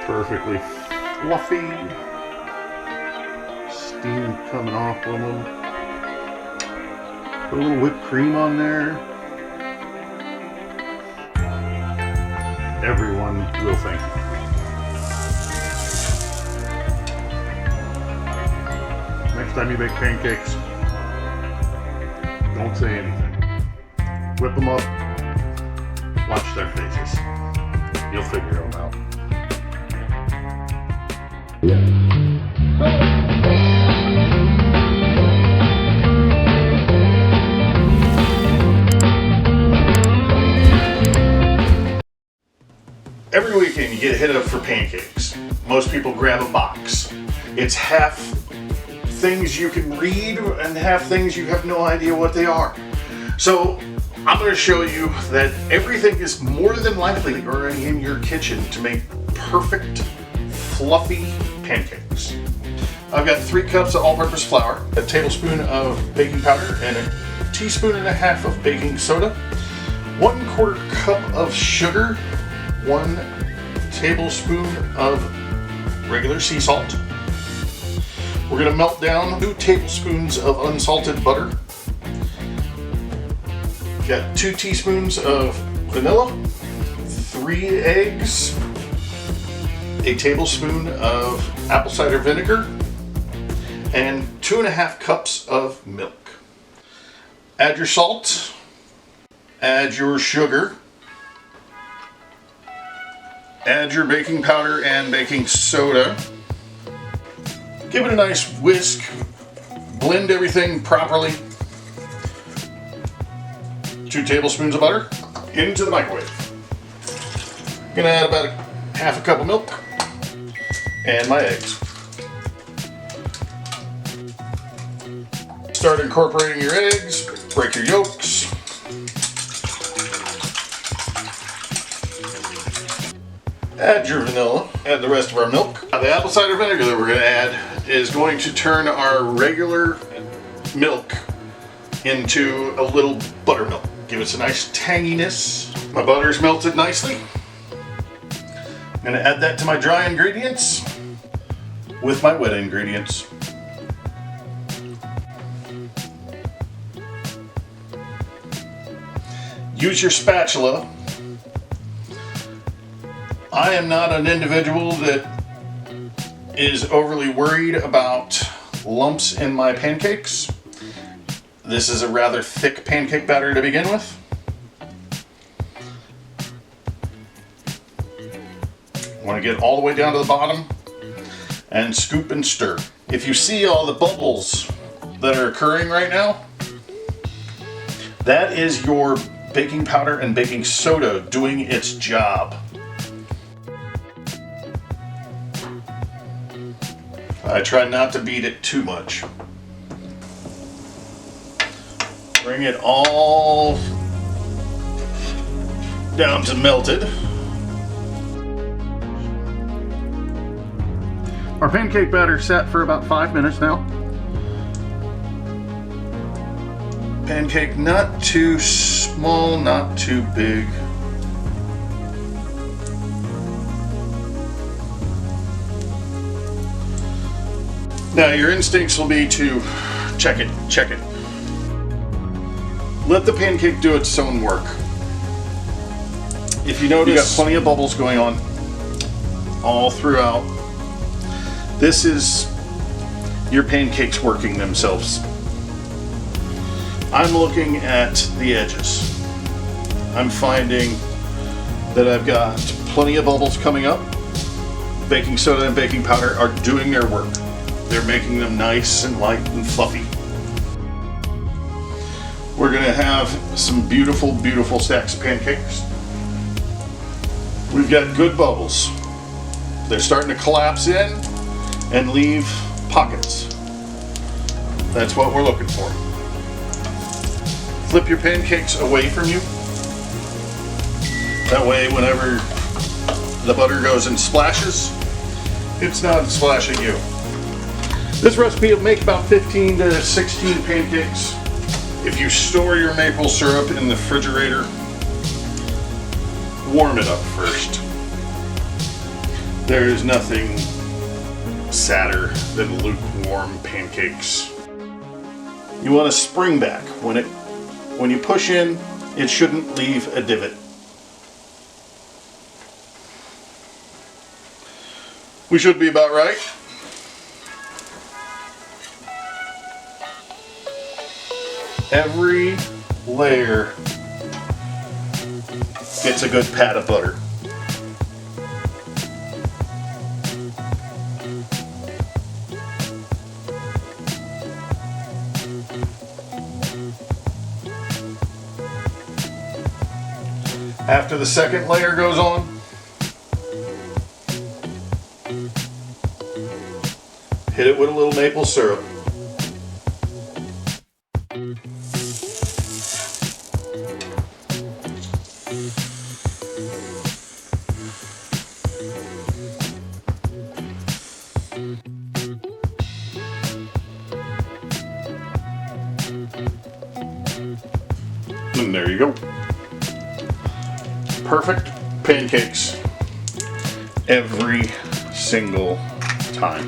Perfectly fluffy. Steam coming off of them. Put a little whipped cream on there. Everyone will thank you. Next time you make pancakes, don't say anything. Whip them up, watch their faces. You'll figure them out. Every weekend you get hit up for pancakes. Most people grab a box. It's half things you can read and half things you have no idea what they are. So I'm going to show you that everything is more than likely already in your kitchen to make perfect, fluffy pancakes. I've got 3 cups of all-purpose flour, a tablespoon of baking powder, and a teaspoon and a half of baking soda, 1/4 cup of sugar, 1 tablespoon of regular sea salt. We're going to melt down 2 tablespoons of unsalted butter. Got 2 teaspoons of vanilla, 3 eggs, a tablespoon of apple cider vinegar, and 2.5 cups of milk. Add your salt, add your sugar, add your baking powder and baking soda. Give it a nice whisk, blend everything properly. 2 tablespoons of butter into the microwave. I'm gonna add about 1/2 cup of milk and my eggs. Start incorporating your eggs, break your yolks. Add your vanilla, add the rest of our milk. Now the apple cider vinegar that we're going to add is going to turn our regular milk into a little buttermilk. Give us a nice tanginess. My butter's melted nicely. I'm going to add that to my dry ingredients with my wet ingredients. Use your spatula. I am not an individual that is overly worried about lumps in my pancakes. This is a rather thick pancake batter to begin with. Want to get all the way down to the bottom and scoop and stir. If you see all the bubbles that are occurring right now, that is your baking powder and baking soda doing its job. I try not to beat it too much. Bring it all down to melted. Our pancake batter sat for about 5 minutes now. Pancake not too small, not too big. Now your instincts will be to check it. Let the pancake do its own work. If you notice, you got plenty of bubbles going on all throughout. This is your pancakes working themselves. I'm looking at the edges. I'm finding that I've got plenty of bubbles coming up. Baking soda and baking powder are doing their work. They're making them nice and light and fluffy. We're gonna have some beautiful, beautiful stacks of pancakes. We've got good bubbles. They're starting to collapse in and leave pockets. That's what we're looking for. Flip your pancakes away from you. That way, whenever the butter goes and splashes, it's not splashing you. This recipe will make about 15 to 16 pancakes. If you store your maple syrup in the refrigerator, warm it up first. There is nothing sadder than lukewarm pancakes. You want to spring back. When you push in, it shouldn't leave a divot. We should be about right. Every layer gets a good pat of butter. After the second layer goes on, hit it with a little maple syrup. And there you go. Perfect pancakes every single time.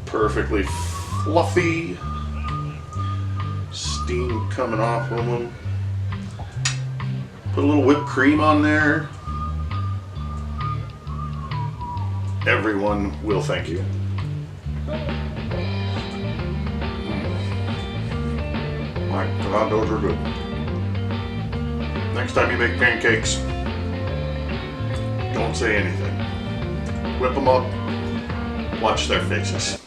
Perfectly fluffy, steam coming off of them. Put a little whipped cream on there. Everyone will thank you. My God, those are good. Next time you make pancakes, don't say anything. Whip them up, watch their faces.